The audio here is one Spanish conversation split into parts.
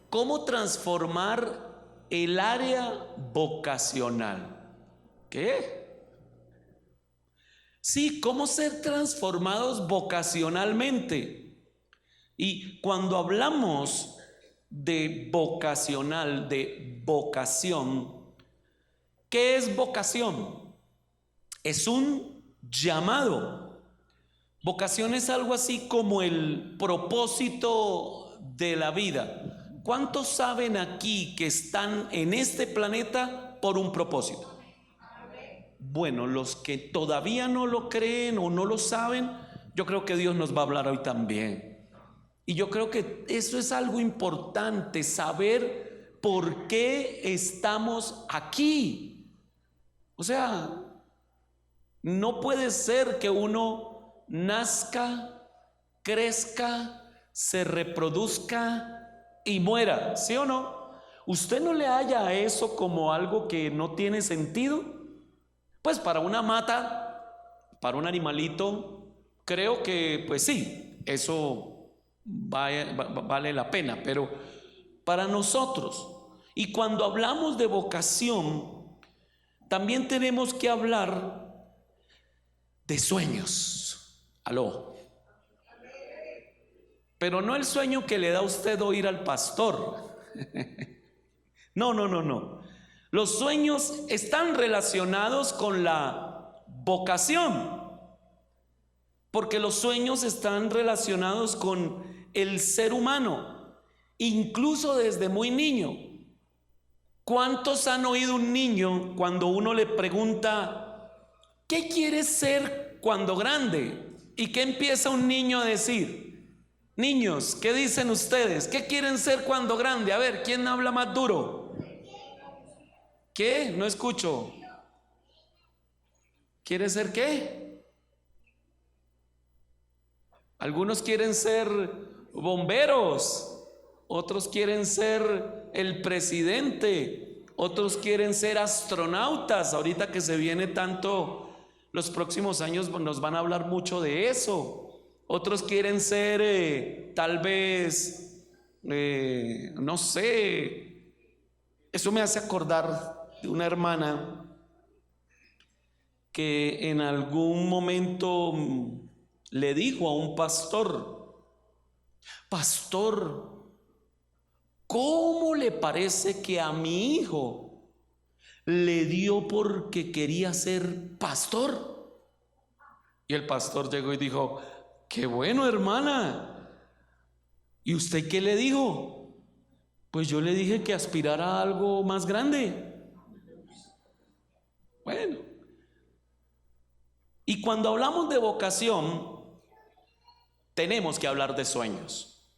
¿Cómo transformar el área vocacional? ¿Qué? Sí, ¿cómo ser transformados vocacionalmente? Y cuando hablamos de vocacional, de vocación, ¿qué es vocación? Es un llamado. Vocación es algo así como el propósito de la vida. ¿Cuántos saben aquí que están en este planeta por un propósito? Bueno, los que todavía no lo creen o no lo saben, yo creo que Dios nos va a hablar hoy también. Y yo creo que eso es algo importante, saber por qué estamos aquí. O sea, no puede ser que uno nazca, crezca, se reproduzca y muera, ¿sí o no? ¿Usted no le halla a eso como algo que no tiene sentido? Pues para una mata, para un animalito, creo que pues sí, eso vale la pena, pero para nosotros, y cuando hablamos de vocación, también tenemos que hablar de sueños. Aló. Pero no el sueño que le da a usted oír al pastor. No, no, no, no. Los sueños están relacionados con la vocación, porque los sueños están relacionados con el ser humano, incluso desde muy niño. ¿Cuántos han oído un niño cuando uno le pregunta, ¿qué quieres ser cuando grande? ¿Y qué empieza un niño a decir? Niños, ¿qué dicen ustedes? ¿Qué quieren ser cuando grande? A ver, ¿quién habla más duro? ¿Qué? No escucho. ¿Quiere ser qué? Algunos quieren ser bomberos, otros quieren ser el presidente, otros quieren ser astronautas. Ahorita que se viene tanto, los próximos años nos van a hablar mucho de eso. Otros quieren ser tal vez, no sé, eso me hace acordar de una hermana que en algún momento le dijo a un pastor, pastor, ¿cómo le parece que a mi hijo le dio porque quería ser pastor? Y el pastor llegó y dijo, qué bueno, hermana. ¿Y usted qué le dijo? Pues yo le dije que aspirara a algo más grande. Bueno, y cuando hablamos de vocación, tenemos que hablar de sueños.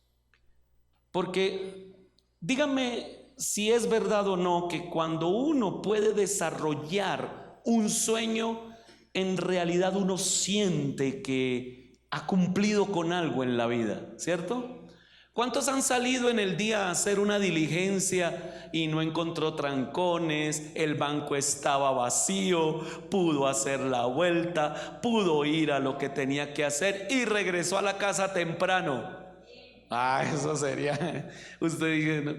Porque dígame si es verdad o no que cuando uno puede desarrollar un sueño, en realidad uno siente que ha cumplido con algo en la vida, ¿cierto? ¿Cuántos han salido en el día a hacer una diligencia y no encontró trancones, el banco estaba vacío, pudo hacer la vuelta, pudo ir a lo que tenía que hacer y regresó a la casa temprano? Ah, eso sería, usted dice, ¿no?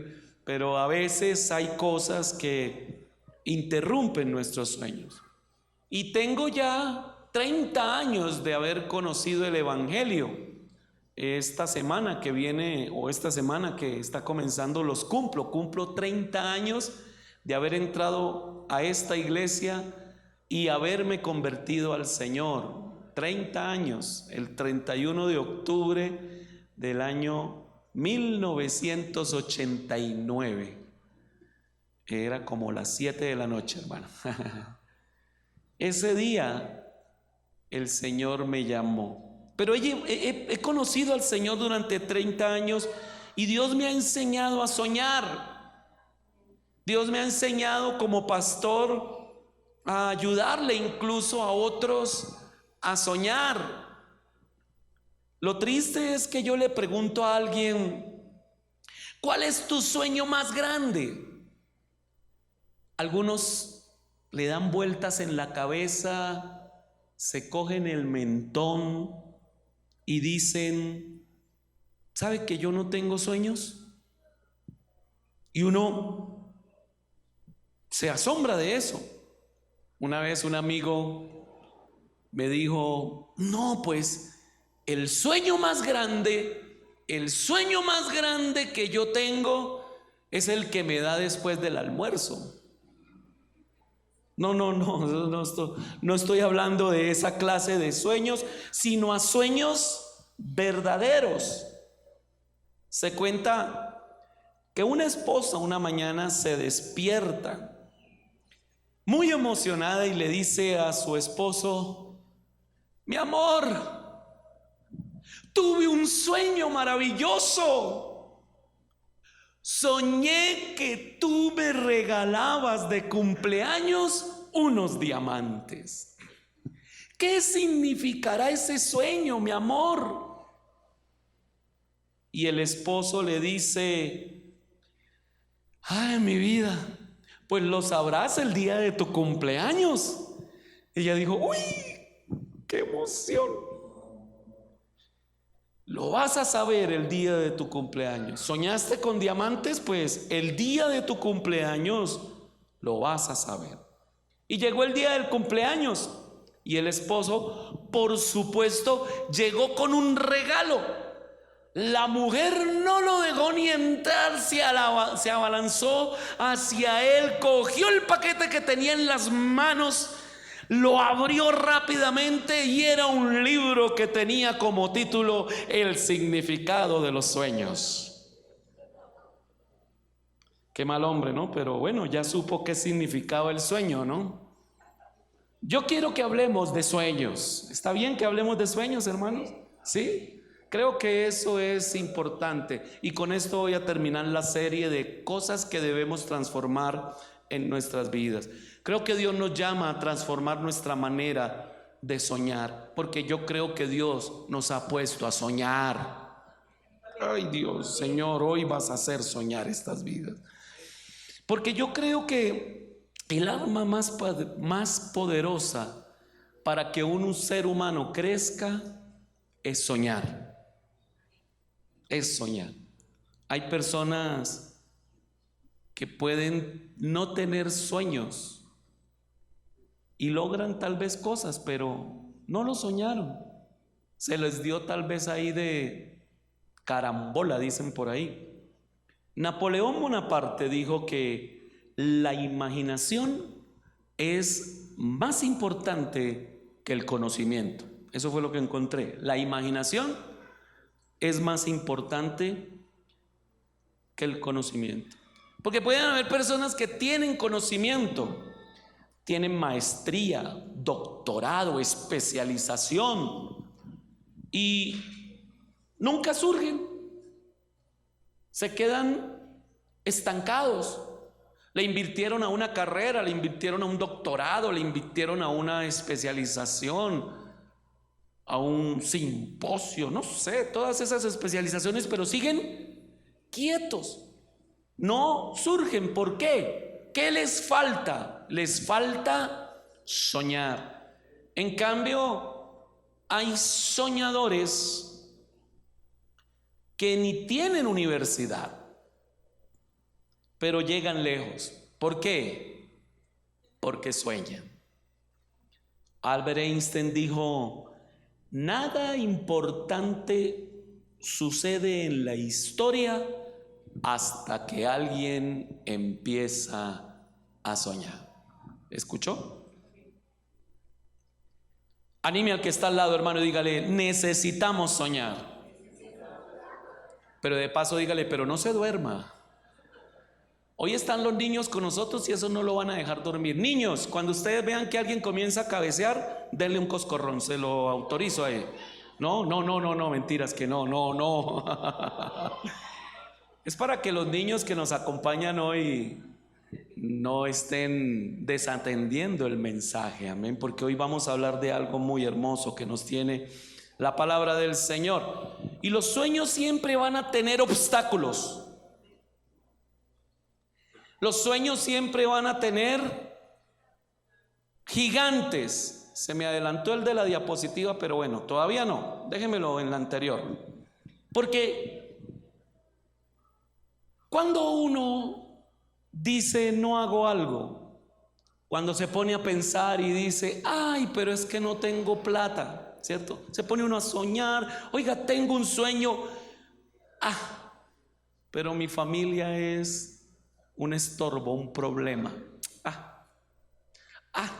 Pero a veces hay cosas que interrumpen nuestros sueños. Y tengo ya 30 años de haber conocido el Evangelio. Esta semana que viene o esta semana que está comenzando los cumplo 30 años de haber entrado a esta iglesia y haberme convertido al Señor. 30 años, el 31 de octubre del año 1989. Era como las 7 de la noche, hermano. Ese día el Señor me llamó. Pero he conocido al Señor durante 30 años y Dios me ha enseñado a soñar. Dios me ha enseñado como pastor a ayudarle incluso a otros a soñar. Lo triste es que yo le pregunto a alguien, ¿cuál es tu sueño más grande? Algunos le dan vueltas en la cabeza, se cogen el mentón y dicen, ¿sabe que yo no tengo sueños? Y uno se asombra de eso. Una vez un amigo me dijo, no, pues el sueño más grande que yo tengo es el que me da después del almuerzo. No estoy hablando de esa clase de sueños, sino a sueños verdaderos. Se cuenta que una esposa una mañana se despierta muy emocionada y le dice a su esposo: mi amor, tuve un sueño maravilloso. Soñé que tú me regalabas de cumpleaños unos diamantes. ¿Qué significará ese sueño, mi amor? Y el esposo le dice: ay, mi vida, pues lo sabrás el día de tu cumpleaños. Ella dijo: uy, qué emoción. Lo vas a saber el día de tu cumpleaños. ¿Soñaste con diamantes? Pues el día de tu cumpleaños lo vas a saber. Y llegó el día del cumpleaños y el esposo, por supuesto, llegó con un regalo. La mujer no lo dejó ni entrar, se abalanzó hacia él, cogió el paquete que tenía en las manos, lo abrió rápidamente y era un libro que tenía como título El significado de los sueños. Qué mal hombre, ¿no? Pero bueno, ya supo qué significaba el sueño, ¿no? Yo quiero que hablemos de sueños. ¿Está bien que hablemos de sueños, hermanos? ¿Sí? Creo que eso es importante. Y con esto voy a terminar la serie de cosas que debemos transformar en nuestras vidas. Creo que Dios nos llama a transformar nuestra manera de soñar, porque yo creo que Dios nos ha puesto a soñar. Ay, Dios, Señor, hoy vas a hacer soñar estas vidas. Porque yo creo que el arma más poderosa para que un ser humano crezca es soñar. Es soñar. Hay personas que pueden no tener sueños y logran tal vez cosas, pero no lo soñaron. Se les dio tal vez ahí de carambola, dicen por ahí. Napoleón Bonaparte dijo que la imaginación es más importante que el conocimiento. Eso fue lo que encontré. La imaginación es más importante que el conocimiento. Porque pueden haber personas que tienen conocimiento, tienen maestría, doctorado, especialización y nunca surgen. Se quedan estancados. Le invirtieron a una carrera, le invirtieron a un doctorado, le invirtieron a una especialización, a un simposio, no sé, todas esas especializaciones, pero siguen quietos. No surgen. ¿Por qué? ¿Qué les falta? Les falta soñar. En cambio, hay soñadores que ni tienen universidad, pero llegan lejos. ¿Por qué? Porque sueñan. Albert Einstein dijo: nada importante sucede en la historia hasta que alguien empieza a soñar. ¿Escuchó? Anime al que está al lado, hermano, y dígale: necesitamos soñar. Pero de paso dígale: pero no se duerma. Hoy están los niños con nosotros y eso no lo van a dejar dormir. Niños, cuando ustedes vean que alguien comienza a cabecear, denle un coscorrón, se lo autorizo a él. No, mentiras que no. Es para que los niños que nos acompañan hoy no estén desatendiendo el mensaje, amén, porque hoy vamos a hablar de algo muy hermoso que nos tiene la palabra del Señor. Y los sueños siempre van a tener obstáculos. Los sueños siempre van a tener gigantes. Se me adelantó el de la diapositiva, pero bueno, todavía no. Déjemelo en la anterior. Porque Cuando uno dice no hago algo, cuando se pone a pensar y dice, ay, pero es que no tengo plata, ¿cierto? Se pone uno a soñar, oiga, tengo un sueño, pero mi familia es un estorbo, un problema.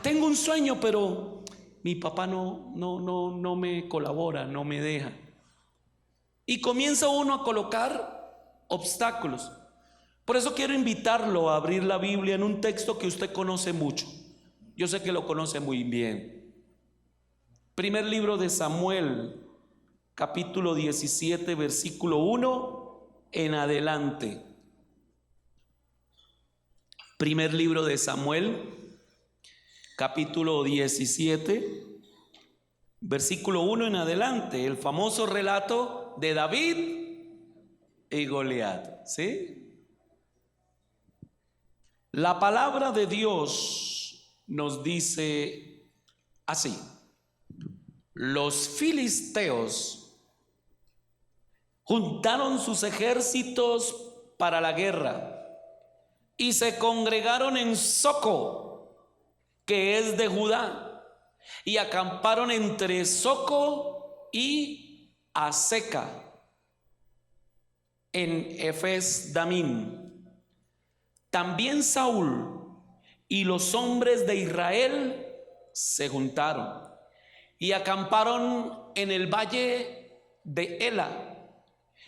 Tengo un sueño, pero mi papá no me colabora, no me deja. Y comienza uno a colocar obstáculos. Por eso quiero invitarlo a abrir la Biblia en un texto que usted conoce mucho. Yo sé que lo conoce muy bien. Primer libro de Samuel, capítulo 17, versículo 1 en adelante. Primer libro de Samuel, capítulo 17, versículo 1 en adelante. El famoso relato de David y Goliat, ¿sí? La palabra de Dios nos dice así: los filisteos juntaron sus ejércitos para la guerra y se congregaron en Soco, que es de Judá, y acamparon entre Soco y Aseca, en Efes Damim. También Saúl y los hombres de Israel se juntaron y acamparon en el valle de Ela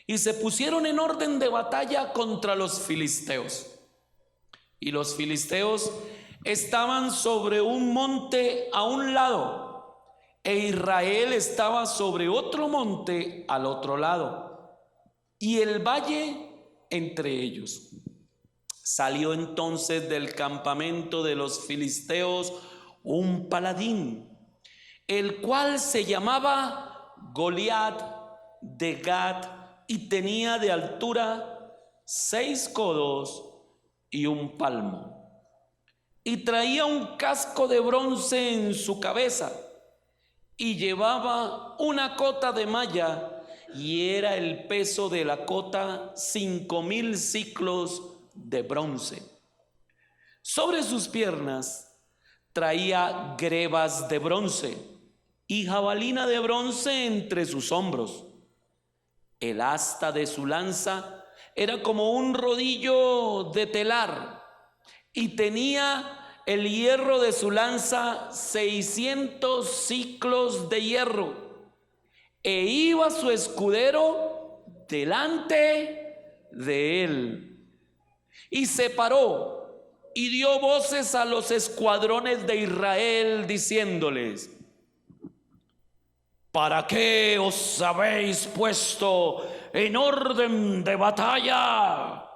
y se pusieron en orden de batalla contra los filisteos. Y los filisteos estaban sobre un monte a un lado e Israel estaba sobre otro monte al otro lado y el valle entre ellos. Salió entonces del campamento de los filisteos un paladín, el cual se llamaba Goliat de Gat y tenía de altura 6 codos y un palmo. Y traía un casco de bronce en su cabeza y llevaba una cota de malla y era el peso de la cota 5,000 siclos de bronce. Sobre sus piernas traía grebas de bronce y jabalina de bronce entre sus hombros. El asta de su lanza era como un rodillo de telar y tenía el hierro de su lanza 600 siclos de hierro, e iba su escudero delante de él. Y se paró y dio voces a los escuadrones de Israel diciéndoles: ¿para qué os habéis puesto en orden de batalla?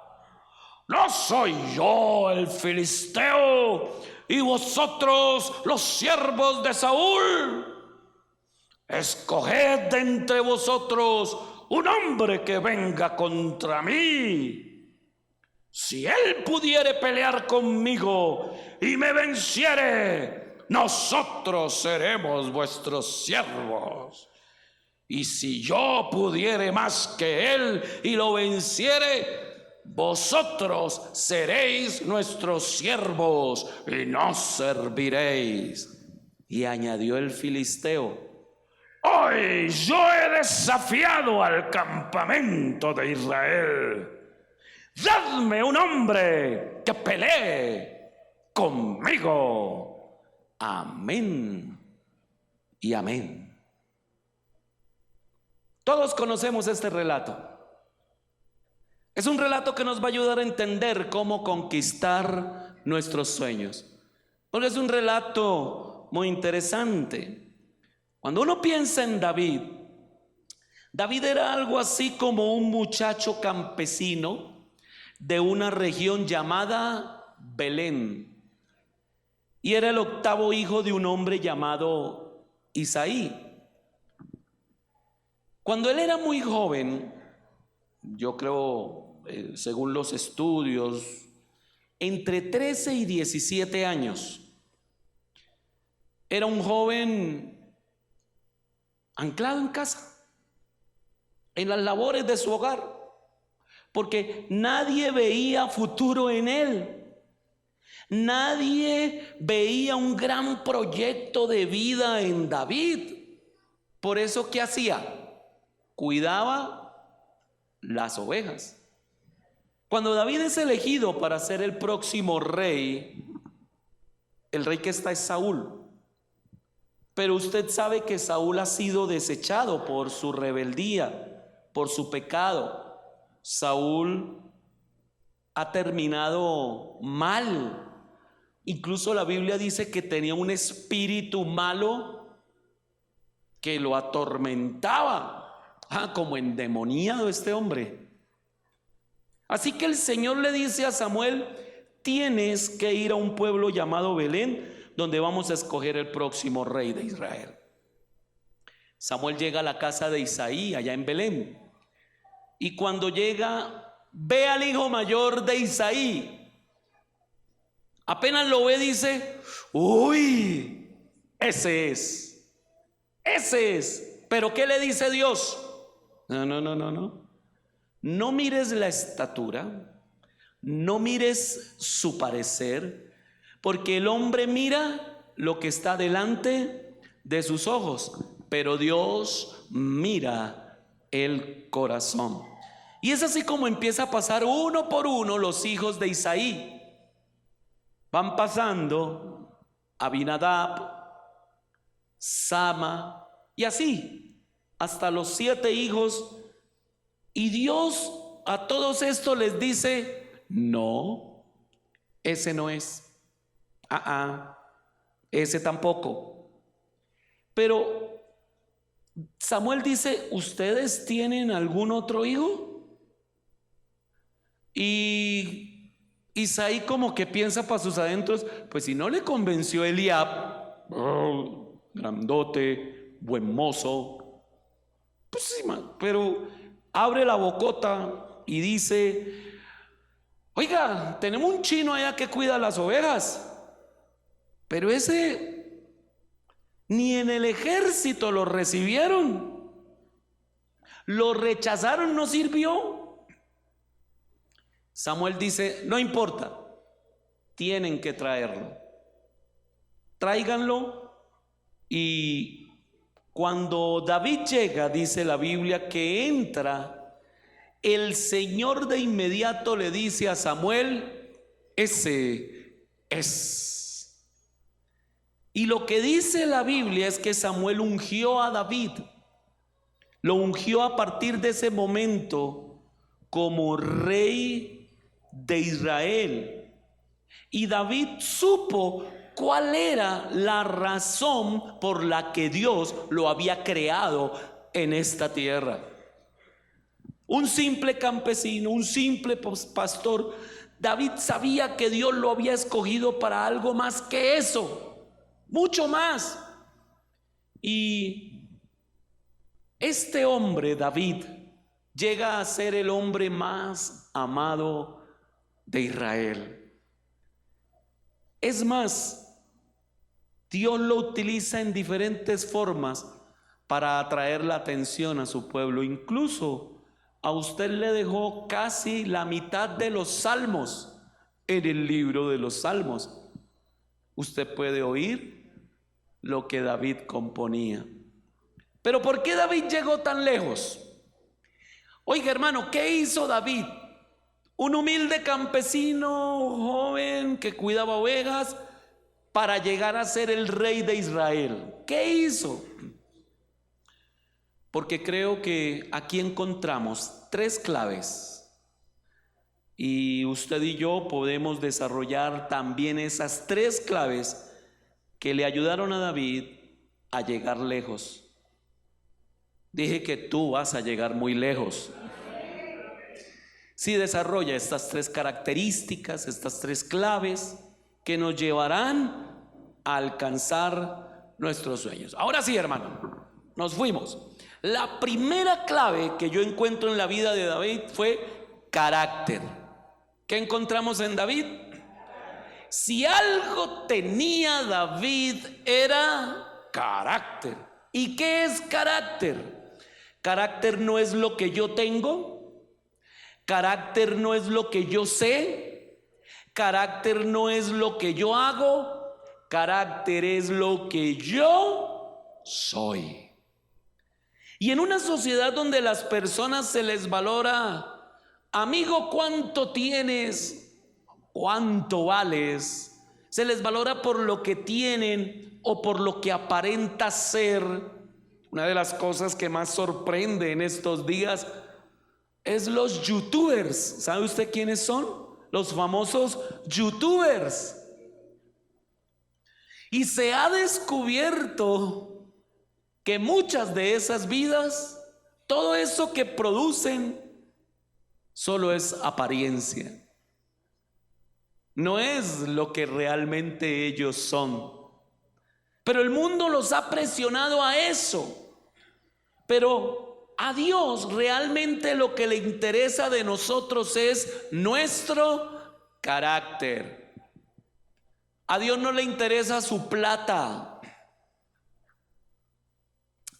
¿No soy yo el filisteo y vosotros los siervos de Saúl? Escoged de entre vosotros un hombre que venga contra mí. Si él pudiere pelear conmigo y me venciere, nosotros seremos vuestros siervos. Y si yo pudiere más que él y lo venciere, vosotros seréis nuestros siervos y nos serviréis. Y añadió el filisteo: hoy yo he desafiado al campamento de Israel. Dadme un hombre que pelee conmigo. Amén y amén. Todos conocemos este relato. Es un relato que nos va a ayudar a entender cómo conquistar nuestros sueños, porque es un relato muy interesante. Cuando uno piensa en David, David era algo así como un muchacho campesino de una región llamada Belén, y era el 8º hijo de un hombre llamado Isaí. Cuando él era muy joven, yo creo, según los estudios, entre 13 y 17 años, era un joven anclado en casa, en las labores de su hogar, porque nadie veía futuro en él. Nadie veía un gran proyecto de vida en David. Por eso, ¿qué hacía? Cuidaba las ovejas. Cuando David es elegido para ser el próximo rey, el rey que está es Saúl. Pero usted sabe que Saúl ha sido desechado por su rebeldía, por su pecado. Saúl ha terminado mal. Incluso la Biblia dice que tenía un espíritu malo que lo atormentaba. Como endemoniado este hombre. Así que el Señor le dice a Samuel: tienes que ir a un pueblo llamado Belén, donde vamos a escoger el próximo rey de Israel. Samuel llega a la casa de Isaí, allá en Belén. Y cuando llega, ve al hijo mayor de Isaí. Apenas lo ve, dice: uy, ese es. Pero ¿qué le dice Dios? No. No mires la estatura, no mires su parecer, porque el hombre mira lo que está delante de sus ojos, pero Dios mira el corazón. Y es así como empieza a pasar uno por uno los hijos de Isaí. Van pasando Abinadab, Sama, y así hasta los 7 hijos. Y Dios a todos estos les dice: no, ese no es. Ese tampoco. Pero Samuel dice: ¿ustedes tienen algún otro hijo? Y Isaí como que piensa para sus adentros: pues si no le convenció Eliab, grandote, buen mozo, pues sí, pero abre la bocota y dice: oiga, tenemos un chino allá que cuida las ovejas, pero ese ni en el ejército lo recibieron, lo rechazaron, no sirvió. Samuel dice: no importa, tienen que traerlo, tráiganlo. Y cuando David llega, dice la Biblia que entra, el Señor de inmediato le dice a Samuel: ese es. Y lo que dice la Biblia es que Samuel ungió a David, lo ungió a partir de ese momento como rey de Israel. Y David supo cuál era la razón por la que Dios lo había creado en esta tierra. Un simple campesino, un simple pastor. David sabía que Dios lo había escogido para algo más que eso, mucho más. Y este hombre, David, llega a ser el hombre más amado de Israel. Es más, Dios lo utiliza en diferentes formas para atraer la atención a su pueblo. Incluso a usted le dejó casi la mitad de los salmos en el libro de los Salmos. Usted puede oír lo que David componía. Pero ¿por qué David llegó tan lejos? Oiga, hermano, ¿qué hizo David? Un humilde campesino joven que cuidaba ovejas para llegar a ser el rey de Israel. ¿Qué hizo? Porque creo que aquí encontramos 3 claves y usted y yo podemos desarrollar también esas 3 claves que le ayudaron a David a llegar lejos. Dije que tú vas a llegar muy lejos si desarrolla estas 3 características, estas 3 claves que nos llevarán a alcanzar nuestros sueños. Ahora sí, hermano, nos fuimos. La primera clave que yo encuentro en la vida de David fue carácter. ¿Qué encontramos en David? Si algo tenía David era carácter. ¿Y qué es carácter? Carácter no es lo que yo tengo. Carácter no es lo que yo sé, carácter no es lo que yo hago, carácter es lo que yo soy. Y en una sociedad donde las personas se les valora, amigo, ¿cuánto tienes? ¿Cuánto vales? Se les valora por lo que tienen o por lo que aparenta ser. Una de las cosas que más sorprende en estos días es los youtubers. ¿Sabe usted quiénes son? Los famosos youtubers. Y se ha descubierto que muchas de esas vidas, todo eso que producen, solo es apariencia. No es lo que realmente ellos son. Pero el mundo los ha presionado a eso. Pero a Dios realmente lo que le interesa de nosotros es nuestro carácter. A Dios no le interesa su plata.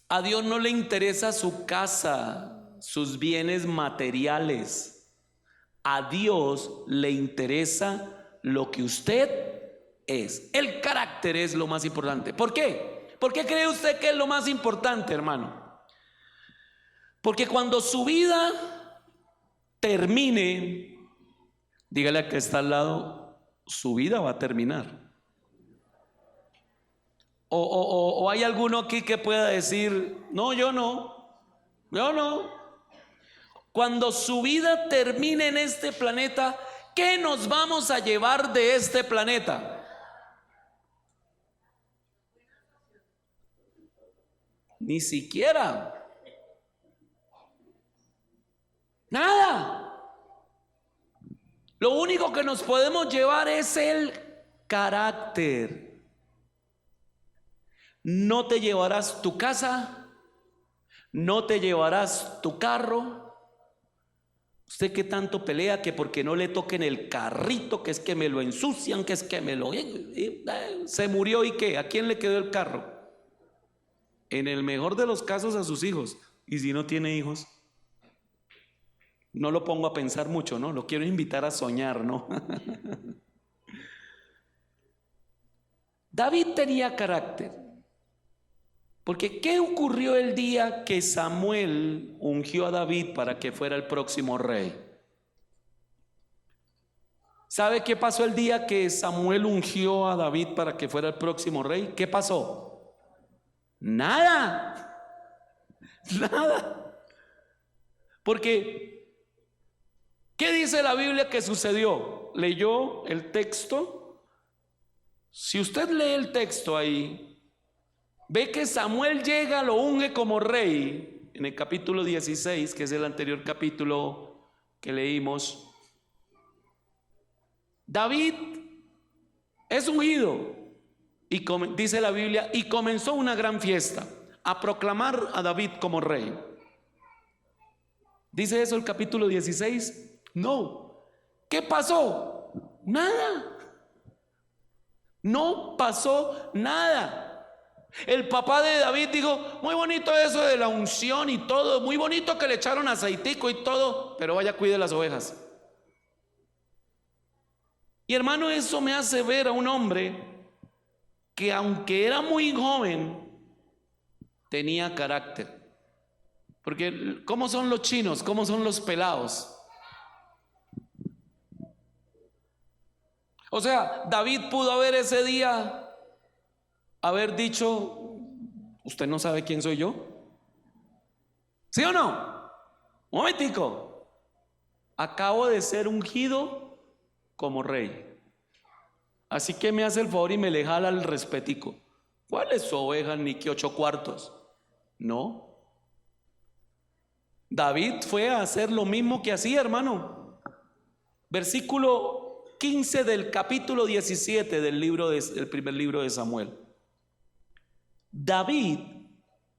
A Dios no le interesa su casa, sus bienes materiales. A Dios le interesa lo que usted es. El carácter es lo más importante. ¿Por qué? ¿Por qué cree usted que es lo más importante, hermano? Porque cuando su vida termine, dígale a que está al lado, su vida va a terminar. O hay alguno aquí que pueda decir, no, yo no. Cuando su vida termine en este planeta, ¿qué nos vamos a llevar de este planeta? Ni siquiera. Nada. Lo único que nos podemos llevar es el carácter. No te llevarás tu casa, no te llevarás tu carro. Usted que tanto pelea que porque no le toquen el carrito, que es que me lo ensucian, que es que me lo... se murió y ¿qué? ¿A quién le quedó el carro? En el mejor de los casos a sus hijos. Y si no tiene hijos, no lo pongo a pensar mucho, ¿no? Lo quiero invitar a soñar, ¿no? David tenía carácter. Porque ¿qué ocurrió el día que Samuel ungió a David para que fuera el próximo rey? ¿Sabe qué pasó el día que Samuel ungió a David para que fuera el próximo rey? ¿Qué pasó? Nada. Nada. Porque ¿qué dice la Biblia que sucedió? ¿Leyó el texto? Si usted lee el texto ahí, ve que Samuel llega, lo unge como rey en el capítulo 16, que es el anterior capítulo que leímos. David es ungido y dice la Biblia, y comenzó una gran fiesta a proclamar a David como rey. ¿Dice eso el capítulo 16? No. ¿Qué pasó? Nada. No pasó nada. El papá de David dijo, muy bonito eso de la unción y todo, muy bonito que le echaron aceitico y todo, pero vaya, cuide las ovejas. Y hermano, eso me hace ver a un hombre que aunque era muy joven, tenía carácter. Porque ¿cómo son los chinos? ¿Cómo son los pelados? O sea, David pudo haber ese día haber dicho, ¿usted no sabe quién soy yo? ¿Sí o no? Un momentico. Acabo de ser ungido como rey. Así que me hace el favor y me le jala el respetico. ¿Cuál es su oveja ni que 8 cuartos? No. David fue a hacer lo mismo que hacía, hermano. Versículo 15 del capítulo 17 del primer libro de Samuel. David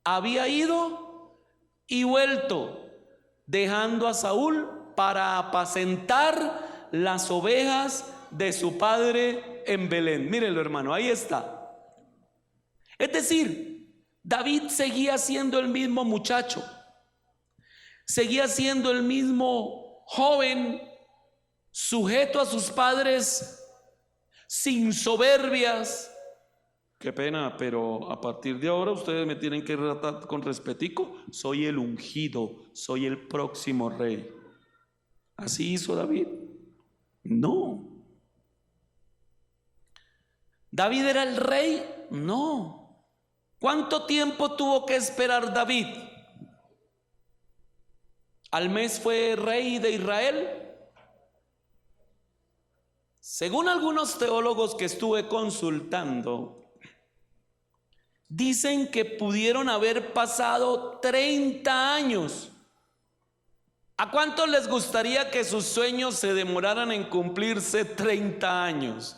había ido y vuelto, dejando a Saúl para apacentar las ovejas de su padre en Belén. Mírenlo, hermano, ahí está. Es decir, David seguía siendo el mismo muchacho, seguía siendo el mismo joven, sujeto a sus padres, sin soberbias. Qué pena, pero a partir de ahora ustedes me tienen que tratar con respetico. Soy el ungido, soy el próximo rey. ¿Así hizo David? No. ¿David era el rey? No. ¿Cuánto tiempo tuvo que esperar David? ¿Al mes fue rey de Israel? Según algunos teólogos que estuve consultando, dicen que pudieron haber pasado 30 años. ¿A cuántos les gustaría que sus sueños se demoraran en cumplirse 30 años?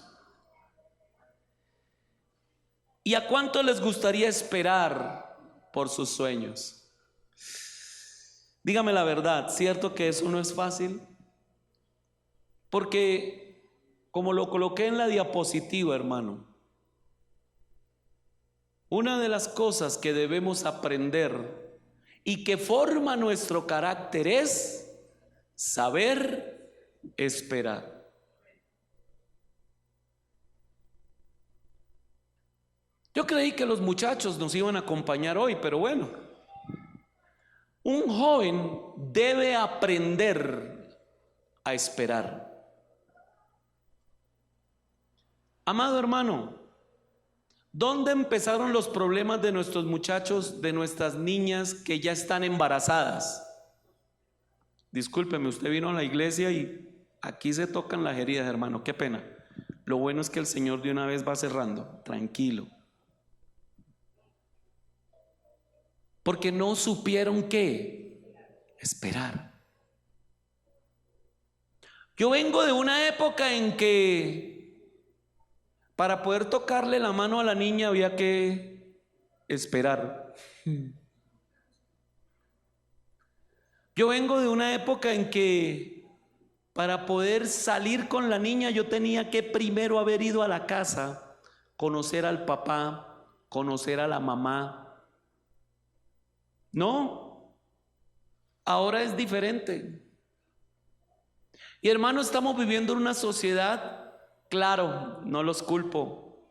¿Y a cuántos les gustaría esperar por sus sueños? Dígame la verdad, ¿cierto que eso no es fácil? Porque, como lo coloqué en la diapositiva, hermano, una de las cosas que debemos aprender y que forma nuestro carácter es saber esperar. Yo creí que los muchachos nos iban a acompañar hoy, pero bueno, un joven debe aprender a esperar. Amado hermano, ¿dónde empezaron los problemas de nuestros muchachos, de nuestras niñas que ya están embarazadas? Discúlpeme, usted vino a la iglesia y aquí se tocan las heridas, hermano, qué pena. Lo bueno es que el Señor de una vez va cerrando, tranquilo. Porque no supieron qué esperar. Yo vengo de una época en que para poder tocarle la mano a la niña había que esperar. Yo vengo de una época en que para poder salir con la niña yo tenía que primero haber ido a la casa, conocer al papá, conocer a la mamá. No, ahora es diferente. Y hermano, estamos viviendo en una sociedad, claro, no los culpo.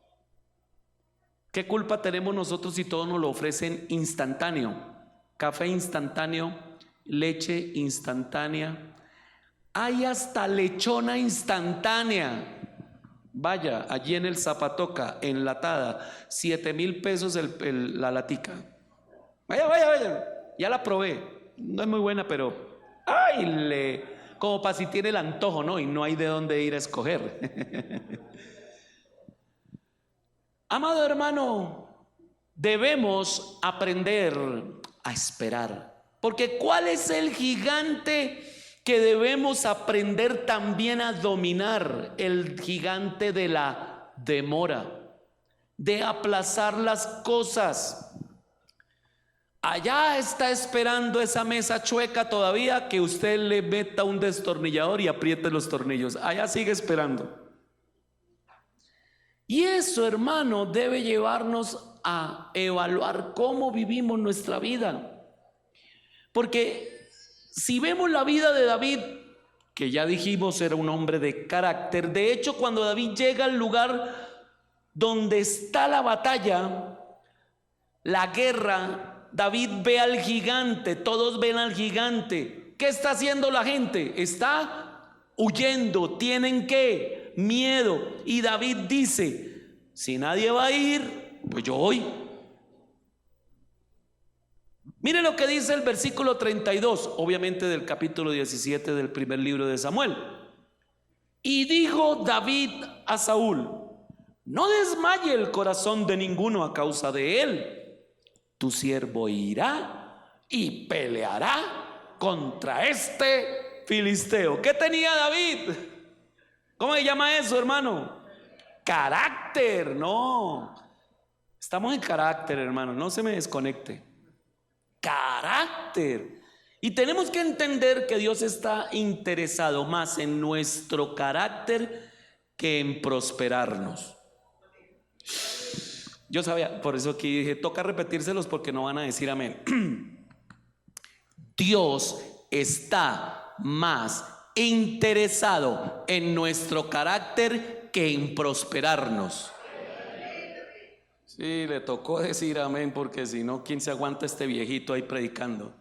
¿Qué culpa tenemos nosotros si todo nos lo ofrecen instantáneo? Café instantáneo, leche instantánea, hay hasta lechona instantánea. Vaya, allí en el Zapatoca, enlatada, 7,000 pesos la latica. Vaya, ya la probé, no es muy buena, pero como para si tiene el antojo, ¿no? Y no hay de dónde ir a escoger. Amado hermano, debemos aprender a esperar, porque ¿cuál es el gigante que debemos aprender también a dominar? El gigante de la demora, de aplazar las cosas. Allá está esperando esa mesa chueca todavía que usted le meta un destornillador y apriete los tornillos. Allá sigue esperando. Y eso, hermano, debe llevarnos a evaluar cómo vivimos nuestra vida. Porque si vemos la vida de David, que ya dijimos era un hombre de carácter, de hecho cuando David llega al lugar donde está la batalla, la guerra, David ve al gigante, todos ven al gigante. ¿Qué está haciendo la gente? Está huyendo, tienen ¿qué? Miedo. Y David dice, si nadie va a ir, pues yo voy. Mire lo que dice el versículo 32, obviamente del capítulo 17 del primer libro de Samuel. Y dijo David a Saúl, no desmaye el corazón de ninguno a causa de él. Tu siervo irá y peleará contra este filisteo. ¿Qué tenía David? ¿Cómo se llama eso, hermano? Carácter, no. Estamos en carácter, hermano, no se me desconecte. Carácter. Y tenemos que entender que Dios está interesado más en nuestro carácter que en prosperarnos. Yo sabía, por eso aquí dije, toca repetírselos porque no van a decir amén. Dios está más interesado en nuestro carácter que en prosperarnos. Sí, le tocó decir amén, porque si no, ¿quién se aguanta este viejito ahí predicando?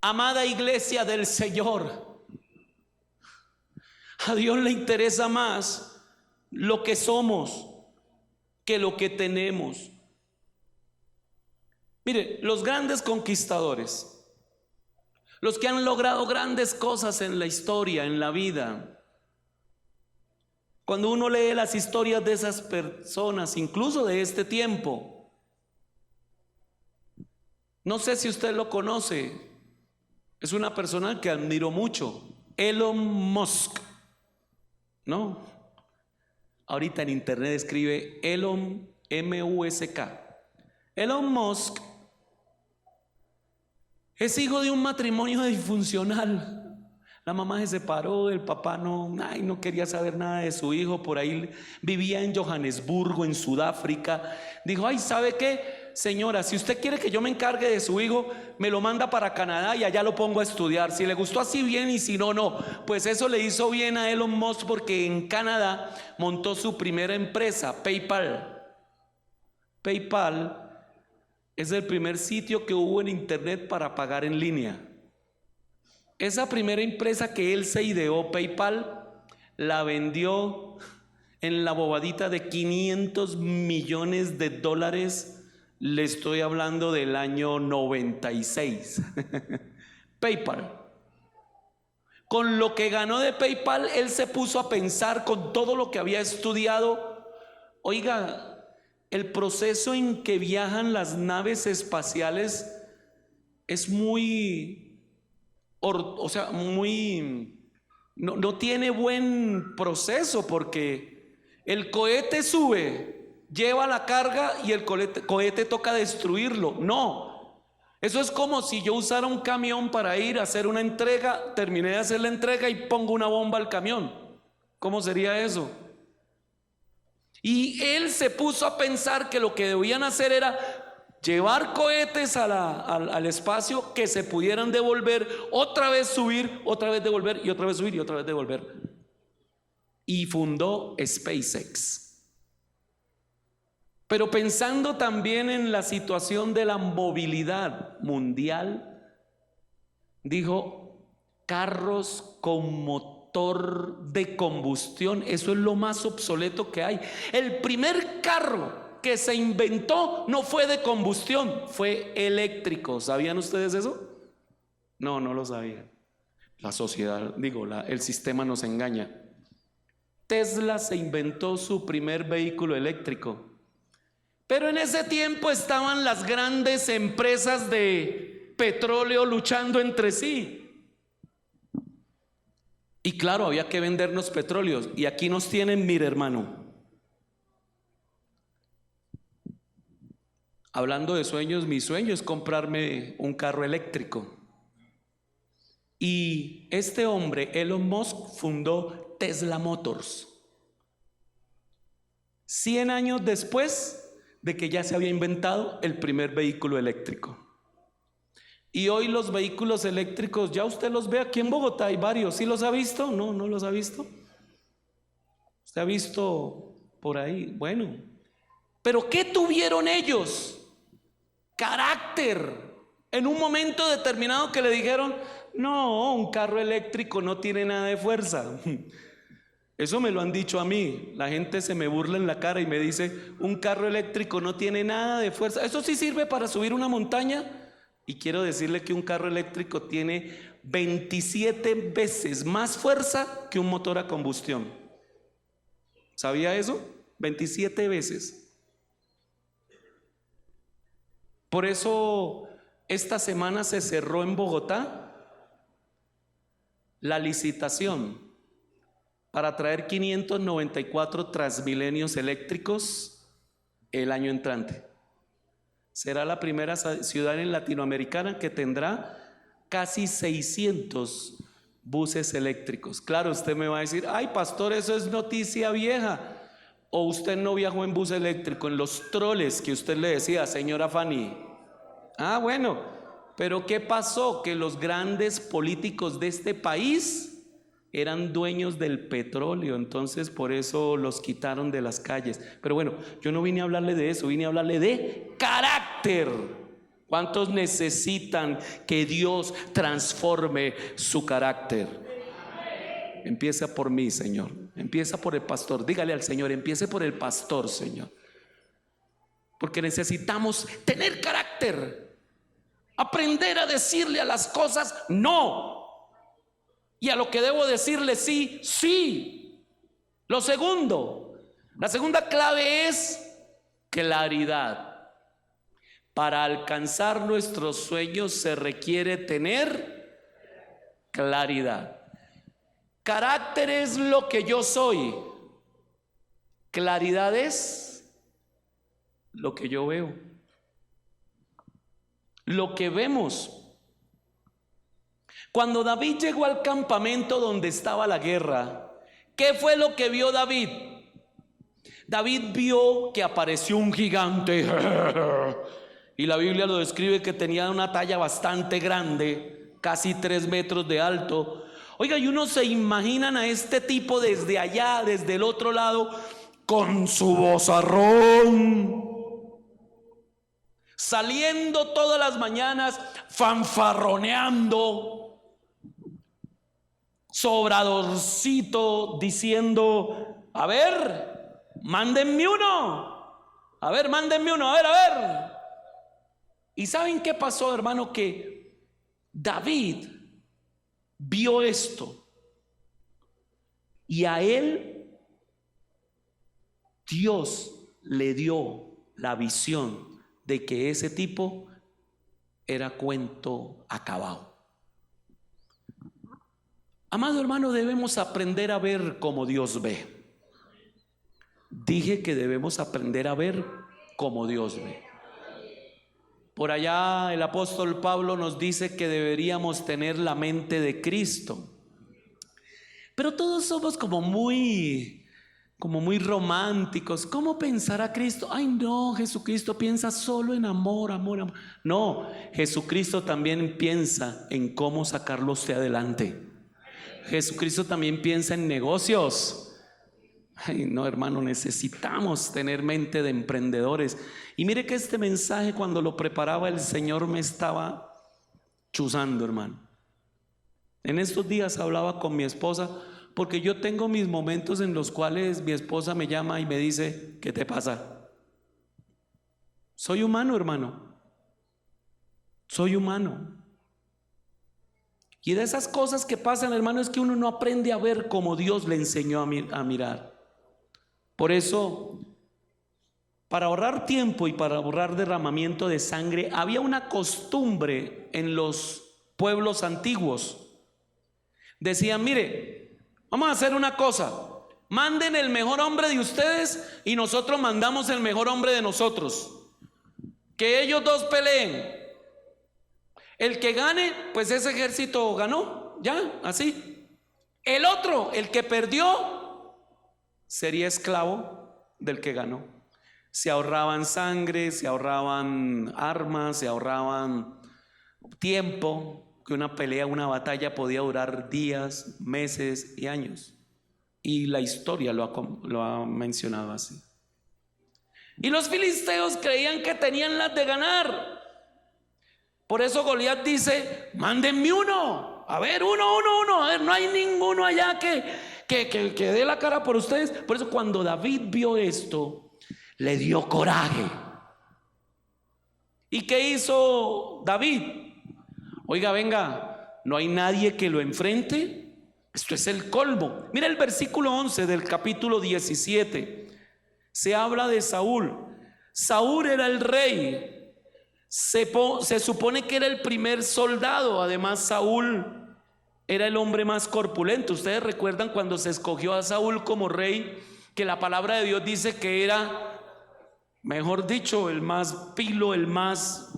Amada iglesia del Señor, a Dios le interesa más lo que somos que lo que tenemos. Mire, los grandes conquistadores, los que han logrado grandes cosas en la historia, en la vida, cuando uno lee las historias de esas personas, incluso de este tiempo, no sé si usted lo conoce, es una persona que admiro mucho, Elon Musk, ¿no? Ahorita en internet escribe Elon, M-U-S-K. Elon Musk es hijo de un matrimonio disfuncional. La mamá se separó, el papá no quería saber nada de su hijo. Por ahí vivía en Johannesburgo, en Sudáfrica. Dijo, ay, ¿sabe qué? Señora, si usted quiere que yo me encargue de su hijo, me lo manda para Canadá y allá lo pongo a estudiar. Si le gustó así, bien, y si no, no. Pues eso le hizo bien a Elon Musk, porque en Canadá montó su primera empresa, PayPal. PayPal es el primer sitio que hubo en internet para pagar en línea. Esa primera empresa que él se ideó, PayPal, la vendió en la bobadita de $500 millones. Le estoy hablando del año 96. PayPal. Con lo que ganó de PayPal, él se puso a pensar con todo lo que había estudiado. Oiga, el proceso en que viajan las naves espaciales es muy... no tiene buen proceso, porque el cohete sube, lleva la carga y el cohete toca destruirlo. No, eso es como si yo usara un camión para ir a hacer una entrega, terminé de hacer la entrega y pongo una bomba al camión. ¿Cómo sería eso? Y él se puso a pensar que lo que debían hacer era llevar cohetes al espacio que se pudieran devolver, otra vez subir, otra vez devolver y otra vez subir y otra vez devolver. Y fundó SpaceX. Pero pensando también en la situación de la movilidad mundial, dijo, carros con motor de combustión, eso es lo más obsoleto que hay. El primer carro que se inventó no fue de combustión, fue eléctrico. ¿Sabían ustedes eso? No lo sabían. La sociedad, el sistema nos engaña. Tesla se inventó su primer vehículo eléctrico, pero en ese tiempo estaban las grandes empresas de petróleo luchando entre sí. Y claro, había que vendernos petróleos. Y aquí nos tienen, mire hermano, hablando de sueños, mi sueño es comprarme un carro eléctrico. Y este hombre, Elon Musk, fundó Tesla Motors 100 años después de que ya se había inventado el primer vehículo eléctrico. Y hoy los vehículos eléctricos, ya usted los ve aquí en Bogotá, hay varios. ¿Sí los ha visto? No los ha visto. ¿Usted ha visto por ahí? Bueno, pero ¿qué tuvieron ellos? Carácter. En un momento determinado que le dijeron, no, un carro eléctrico no tiene nada de fuerza. Eso me lo han dicho a mí. La gente se me burla en la cara y me dice, un carro eléctrico no tiene nada de fuerza. Eso sí sirve para subir una montaña. Y quiero decirle que un carro eléctrico tiene 27 veces más fuerza que un motor a combustión. ¿Sabía eso? 27 veces. Por eso esta semana se cerró en Bogotá la licitación para traer 594 Transmilenios eléctricos el año entrante. Será la primera ciudad en Latinoamericana que tendrá casi 600 buses eléctricos. Claro, usted me va a decir, ay pastor, eso es noticia vieja. ¿O usted no viajó en bus eléctrico, en los troles que usted le decía, señora Fanny? Ah, bueno, Pero ¿qué pasó? Que los grandes políticos de este país eran dueños del petróleo, entonces por eso los quitaron de las calles. Pero bueno, yo no vine a hablarle de eso, vine a hablarle de carácter. ¿Cuántos necesitan que Dios transforme su carácter? Empieza por mí, Señor. Empieza por el pastor. Dígale al Señor, empiece por el pastor, Señor. Porque necesitamos tener carácter. Aprender a decirle a las cosas no. Y a lo que debo decirle sí, sí. La segunda clave es claridad. Para alcanzar nuestros sueños se requiere tener claridad. Carácter es lo que yo soy. Claridad es lo que yo veo. Lo que vemos. Cuando David llegó al campamento donde estaba la guerra, ¿qué fue lo que vio David? David vio que apareció un gigante. Y la Biblia lo describe que tenía una talla bastante grande, casi 3 metros de alto. Oiga, y uno se imaginan a este tipo desde allá, desde el otro lado, con su vozarrón, saliendo todas las mañanas, fanfarroneando, sobradorcito, diciendo: a ver, mándenme uno, a ver, mándenme uno, a ver. ¿Y saben qué pasó, hermano? Que David vio esto y a él Dios le dio la visión de que ese tipo era cuento acabado. Amado hermano, debemos aprender a ver como Dios ve. Dije que debemos aprender a ver como Dios ve. Por allá el apóstol Pablo nos dice que deberíamos tener la mente de Cristo. Pero todos somos como muy románticos. ¿Cómo pensará Cristo? Ay, no, Jesucristo piensa solo en amor, amor, amor. No, Jesucristo también piensa en cómo sacarlo usted adelante. Jesucristo también piensa en negocios. Ay, no, hermano, necesitamos tener mente de emprendedores. Y mire que este mensaje, cuando lo preparaba, el Señor me estaba chuzando, hermano. En estos días hablaba con mi esposa, porque yo tengo mis momentos en los cuales mi esposa me llama y me dice: ¿qué te pasa? Soy humano, hermano. Soy humano. Y de esas cosas que pasan, hermano, es que uno no aprende a ver como Dios le enseñó a mirar. Por eso, para ahorrar tiempo y para ahorrar derramamiento de sangre, había una costumbre en los pueblos antiguos. Decían: mire, vamos a hacer una cosa, manden el mejor hombre de ustedes y nosotros mandamos el mejor hombre de nosotros. Que ellos dos peleen. El que gane, pues ese ejército ganó, ya, así. El otro, el que perdió, sería esclavo del que ganó. Se ahorraban sangre, se ahorraban armas, se ahorraban tiempo, que una pelea, una batalla podía durar días, meses y años. Y la historia lo ha mencionado así. Y los filisteos creían que tenían las de ganar. Por eso Goliat dice: mándenme uno, a ver, uno, a ver, no hay ninguno allá que dé la cara por ustedes. Por eso cuando David vio esto, le dio coraje. ¿Y qué hizo David? Oiga, venga, ¿no hay nadie que lo enfrente? Esto es el colmo. Mira el versículo 11 del capítulo 17. Se habla de Saúl. Saúl era el rey. Se supone que era el primer soldado. Además, Saúl era el hombre más corpulento. Ustedes recuerdan cuando se escogió a Saúl como rey, que la palabra de Dios dice que era, mejor dicho, el más pilo, el más.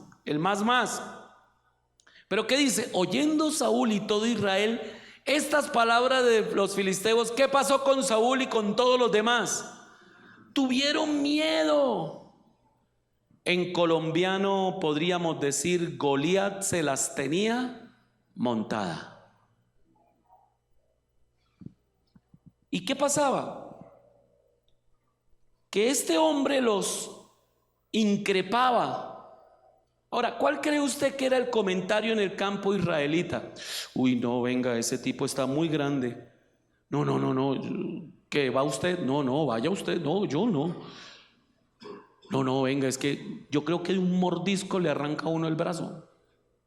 Pero ¿qué dice? Oyendo Saúl y todo Israel estas palabras de los filisteos, ¿qué pasó con Saúl y con todos los demás? Tuvieron miedo. En colombiano podríamos decir, Goliat se las tenía montada. ¿Y qué pasaba? Que este hombre los increpaba. Ahora, ¿cuál cree usted que era el comentario en el campo israelita? Uy, no, venga, ese tipo está muy grande. No, ¿qué va usted? No, vaya usted. No, yo no. No, venga, es que yo creo que de un mordisco le arranca a uno el brazo.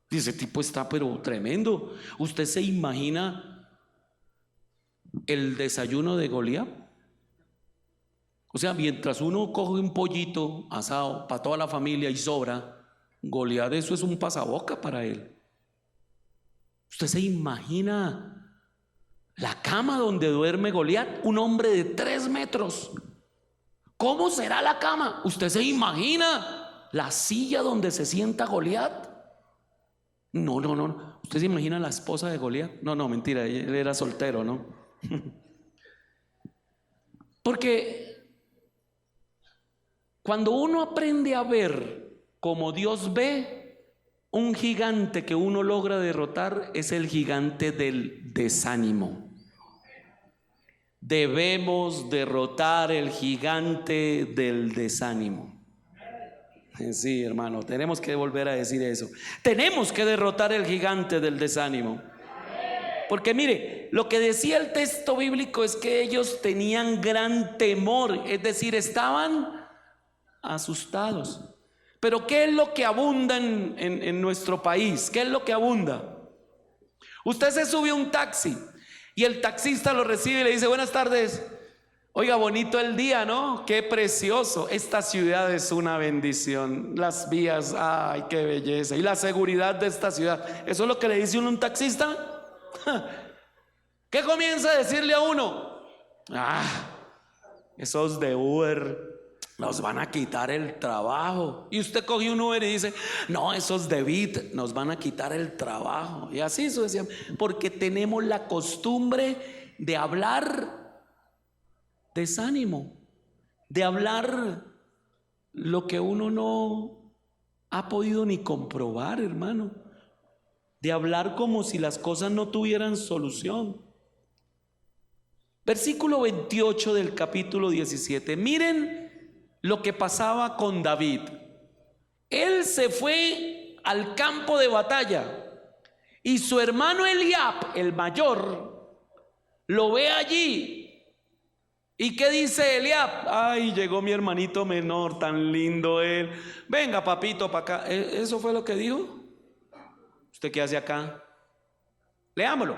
Y ese tipo está pero tremendo. ¿Usted se imagina el desayuno de Goliat? O sea, mientras uno coge un pollito asado para toda la familia y sobra, Goliat, eso es un pasaboca para él. ¿Usted se imagina la cama donde duerme Goliat? Un hombre de 3 metros. ¿Cómo será la cama? ¿Usted se imagina la silla donde se sienta Goliat? No. ¿Usted se imagina la esposa de Goliat? No, mentira, él era soltero, ¿no? Porque cuando uno aprende a ver como Dios ve, un gigante que uno logra derrotar es el gigante del desánimo. Debemos derrotar el gigante del desánimo. Sí, hermano, tenemos que volver a decir eso. Tenemos que derrotar el gigante del desánimo. Porque mire, lo que decía el texto bíblico es que ellos tenían gran temor, es decir, estaban asustados. Pero ¿qué es lo que abunda en nuestro país? ¿Qué es lo que abunda? Usted se sube a un taxi y el taxista lo recibe y le dice: buenas tardes. Oiga, bonito el día, ¿no? Qué precioso. Esta ciudad es una bendición. Las vías, ay, qué belleza. Y la seguridad de esta ciudad. ¿Eso es lo que le dice uno a un taxista? ¿Qué comienza a decirle a uno? Esos de Uber nos van a quitar el trabajo. Y usted coge un Uber y dice: no, esos de Bit nos van a quitar el trabajo. Y así sucesivamente, porque tenemos la costumbre de hablar desánimo, de hablar lo que uno no ha podido ni comprobar, hermano, de hablar como si las cosas no tuvieran solución. Versículo 28 del capítulo 17. Miren lo que pasaba con David. Él se fue al campo de batalla y su hermano Eliab, el mayor, lo ve allí. ¿Y qué dice Eliab? Ay, llegó mi hermanito menor, tan lindo él. Venga, papito, para acá. ¿Eso fue lo que dijo? ¿Usted qué hace acá? Leámoslo.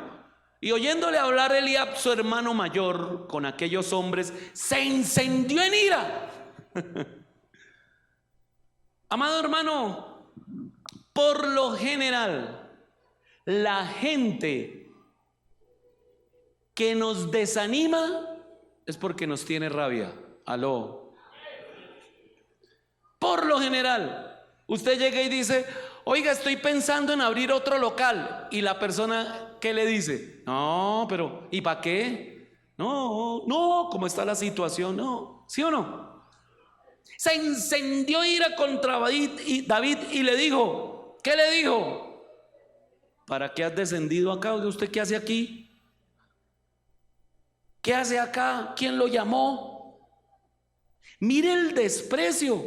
Y oyéndole hablar Eliab, su hermano mayor, con aquellos hombres, se encendió en ira. Amado hermano, por lo general, la gente que nos desanima es porque nos tiene rabia. Aló. Por lo general, usted llega y dice: oiga, estoy pensando en abrir otro local. Y la persona, ¿qué le dice? No, pero ¿y para qué? No, ¿cómo está la situación? No, ¿sí o no? Se encendió ira contra David y le dijo, ¿qué le dijo? ¿Para qué has descendido acá? ¿Usted qué hace aquí? ¿Qué hace acá? ¿Quién lo llamó? Mire el desprecio.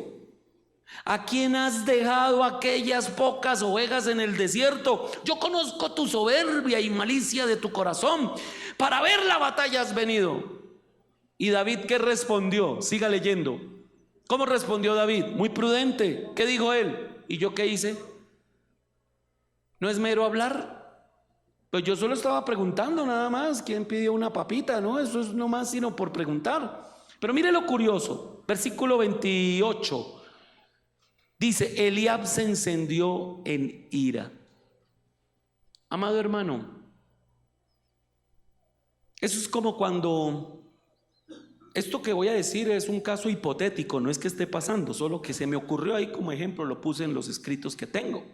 ¿A quién has dejado aquellas pocas ovejas en el desierto? Yo conozco tu soberbia y malicia de tu corazón. Para ver la batalla has venido. ¿Y David qué respondió? Siga leyendo. ¿Cómo respondió David? Muy prudente. ¿Qué dijo él? ¿Y yo qué hice? ¿No es mero hablar? Pues yo solo estaba preguntando nada más. ¿Quién pidió una papita? No, eso es no más sino por preguntar. Pero mire lo curioso. Versículo 28. Dice: Eliab se encendió en ira. Amado hermano, eso es como cuando, esto que voy a decir es un caso hipotético, no es que esté pasando, solo que se me ocurrió ahí como ejemplo, lo puse en los escritos que tengo.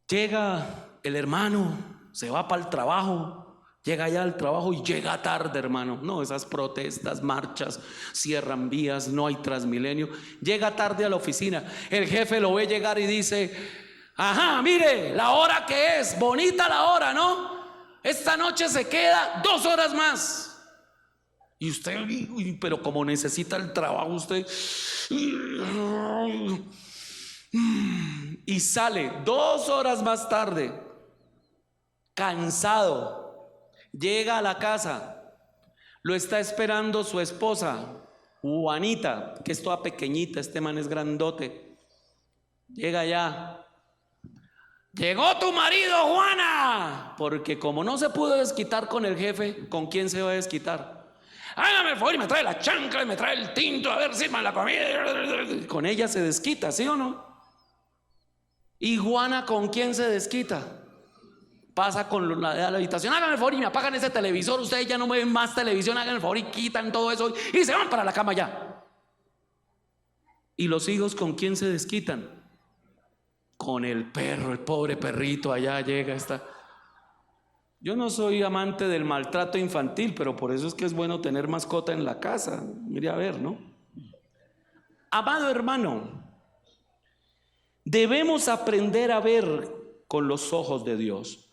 Llega el hermano, se va para el trabajo, Llega ya al trabajo y llega tarde, hermano. No, esas protestas, marchas, cierran vías, no hay Transmilenio. Llega tarde a la oficina. El jefe lo ve llegar y dice: ajá, mire, la hora que es, bonita la hora, ¿no? Esta noche se queda 2 horas más. Y usted, pero como necesita el trabajo, usted... Y sale 2 horas más tarde, cansado. Llega a la casa, lo está esperando su esposa, Juanita, que es toda pequeñita, este man es grandote. Llega ya: llegó tu marido, Juana. Porque como no se pudo desquitar con el jefe, ¿con quién se va a desquitar? Hágame el favor y me trae la chancla y me trae el tinto, a ver si me la comida. Con ella se desquita, ¿sí o no? ¿Y Juana con quién se desquita? Pasa con la de la habitación: háganme el favor y me apagan ese televisor, ustedes ya no me ven más televisión, háganme el favor y quitan todo eso y se van para la cama ya. ¿Y los hijos con quién se desquitan? Con el perro, el pobre perrito allá llega, está. Yo no soy amante del maltrato infantil, pero por eso es que es bueno tener mascota en la casa. Mire a ver, ¿no? Amado hermano, debemos aprender a ver con los ojos de Dios.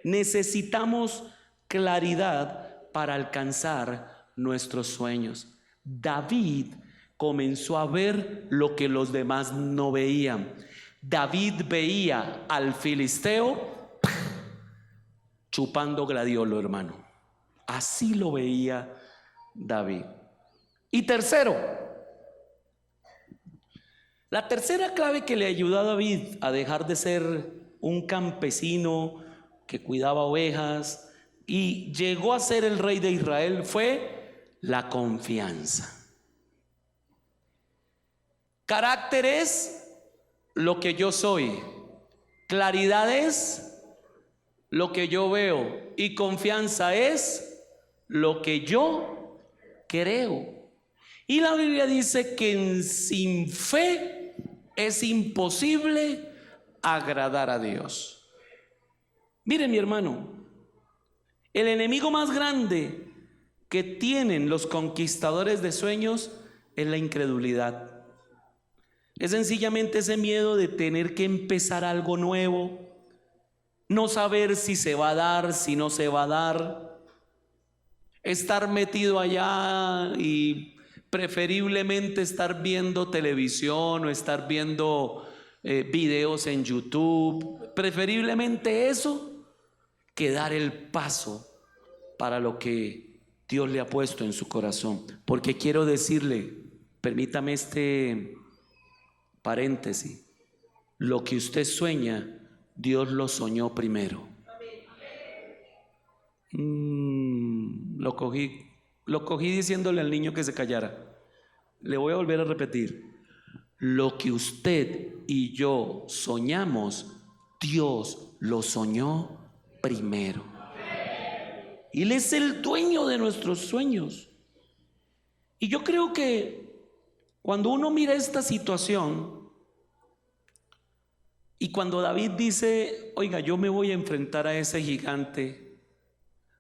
Necesitamos claridad para alcanzar nuestros sueños. David comenzó a ver lo que los demás no veían. David veía al filisteo chupando gladiolo, hermano. Así lo veía David. Y tercero, la tercera clave que le ayudó a David a dejar de ser un campesino que cuidaba ovejas y llegó a ser el rey de Israel fue la confianza. Carácter es lo que yo soy, claridad es lo que yo veo y confianza es lo que yo creo. Y la Biblia dice que sin fe es imposible agradar a Dios. Mire, mi hermano, el enemigo más grande que tienen los conquistadores de sueños es la incredulidad. Es sencillamente ese miedo de tener que empezar algo nuevo, no saber si se va a dar, si no se va a dar, estar metido allá y preferiblemente estar viendo televisión o estar viendo videos en YouTube, preferiblemente eso que dar el paso para lo que Dios le ha puesto en su corazón. Porque quiero decirle, permítame este paréntesis, lo que usted sueña, Dios lo soñó primero. Lo cogí diciéndole al niño que se callara. Le voy a volver a repetir. Lo que usted y yo soñamos, Dios lo soñó primero. Él es el dueño de nuestros sueños. Y yo creo que cuando uno mira esta situación y cuando David dice: oiga, yo me voy a enfrentar a ese gigante,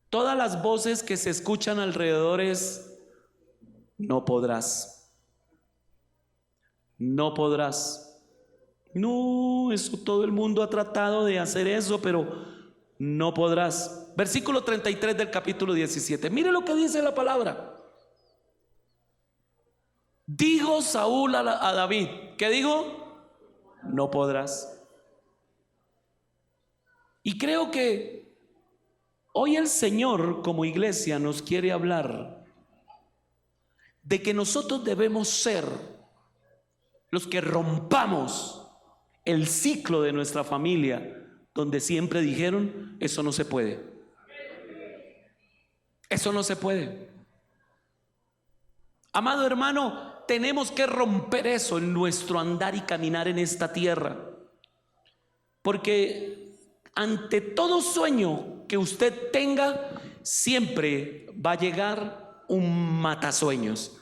todas las voces que se escuchan alrededor es: no podrás. No podrás. No, eso todo el mundo ha tratado de hacer eso, pero no podrás. Versículo 33 del capítulo 17. Mire lo que dice la palabra. Dijo Saúl a David, ¿qué dijo? No podrás. Y creo que hoy el Señor como iglesia nos quiere hablar de que nosotros debemos ser los que rompamos el ciclo de nuestra familia, donde siempre dijeron: eso no se puede, eso no se puede. Amado hermano, tenemos que romper eso en nuestro andar y caminar en esta tierra, porque ante todo sueño que usted tenga, siempre va a llegar un matasueños.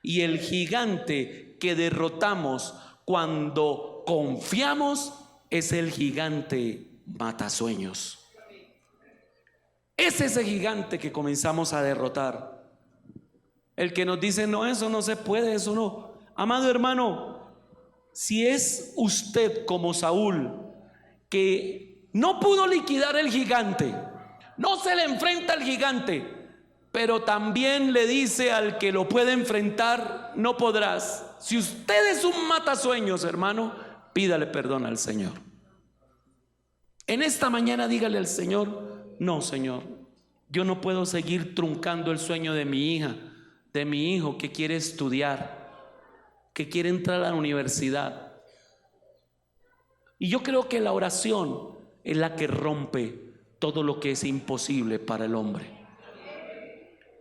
Y el gigante que derrotamos cuando confiamos es el gigante matasueños. Es ese gigante que comenzamos a derrotar. El que nos dice, no, eso no se puede, eso no. Amado hermano, si es usted como Saúl, que no pudo liquidar el gigante, no se le enfrenta al gigante, pero también le dice al que lo puede enfrentar, no podrás. Si usted es un matasueños, hermano, pídale perdón al Señor. En esta mañana dígale al Señor, no, Señor, yo no puedo seguir truncando el sueño de mi hija, de mi hijo que quiere estudiar, que quiere entrar a la universidad. Y yo creo que la oración es la que rompe todo lo que es imposible para el hombre,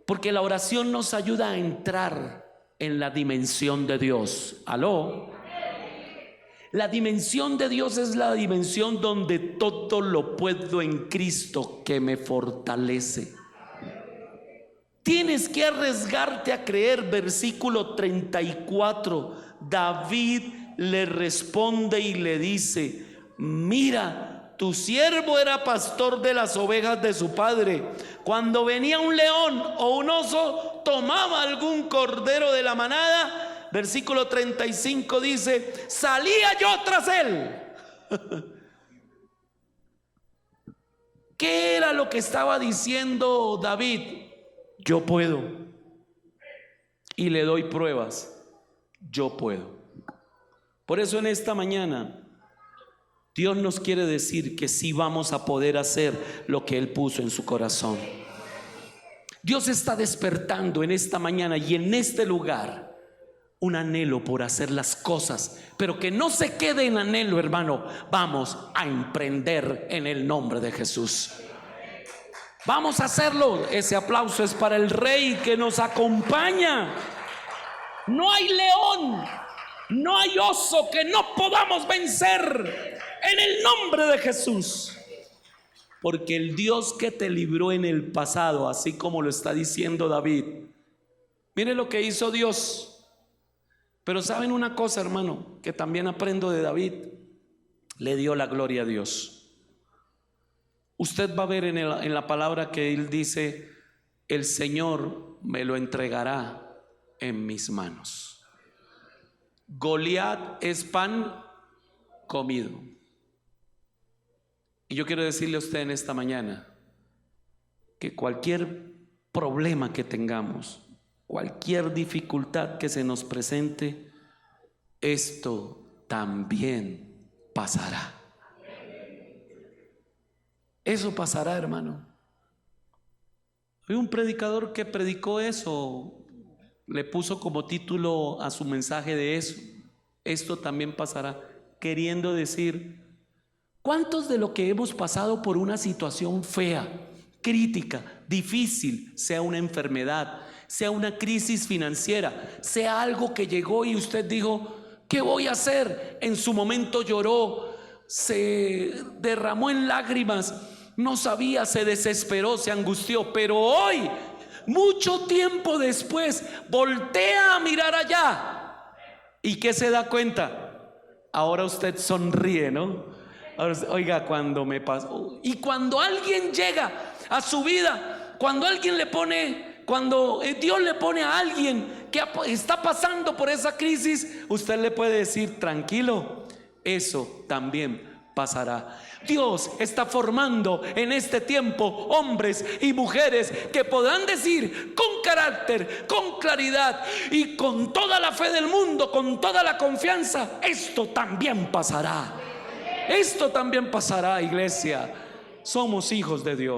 porque la oración nos ayuda a entrar en la dimensión de Dios. ¿Aló? La dimensión de Dios es la dimensión donde todo lo puedo en Cristo que me fortalece. Tienes que arriesgarte a creer. Versículo 34, David le responde y le dice, mira, tu siervo era pastor de las ovejas de su padre. Cuando venía un león o un oso, tomaba algún cordero de la manada. Versículo 35 dice, salía yo tras él. ¿Qué era lo que estaba diciendo David? Yo puedo. Y le doy pruebas. Yo puedo. Por eso en esta mañana Dios nos quiere decir que sí vamos a poder hacer lo que Él puso en su corazón. Dios está despertando en esta mañana y en este lugar un anhelo por hacer las cosas, pero que no se quede en anhelo, hermano. Vamos a emprender en el nombre de Jesús. Vamos a hacerlo. Ese aplauso es para el Rey que nos acompaña. No hay león, no hay oso que no podamos vencer en el nombre de Jesús. Porque el Dios que te libró en el pasado, así como lo está diciendo David, mire lo que hizo Dios. Pero saben una cosa, hermano, que también aprendo de David, le dio la gloria a Dios. Usted va a ver en la palabra que él dice, el Señor me lo entregará en mis manos. Goliat es pan comido. Y yo quiero decirle a usted en esta mañana que cualquier problema que tengamos, cualquier dificultad que se nos presente, esto también pasará. Eso pasará, hermano. Hay un predicador que predicó eso, le puso como título a su mensaje de eso, esto también pasará, queriendo decir, ¿cuántos de lo que hemos pasado por una situación fea, crítica, difícil, sea una enfermedad, sea una crisis financiera, sea algo que llegó y usted dijo, ¿qué voy a hacer? En su momento lloró, se derramó en lágrimas, no sabía, se desesperó, se angustió, pero hoy, mucho tiempo después, voltea a mirar allá y ¿qué se da cuenta? Ahora usted sonríe, ¿no? Ahora, oiga, cuando me pasó, y cuando alguien llega a su vida, cuando alguien le pone, cuando Dios le pone a alguien que está pasando por esa crisis, usted le puede decir, tranquilo, eso también pasará. Dios está formando en este tiempo hombres y mujeres que podrán decir con carácter, con claridad y con toda la fe del mundo, con toda la confianza, esto también pasará. Esto también pasará, iglesia. Somos hijos de Dios.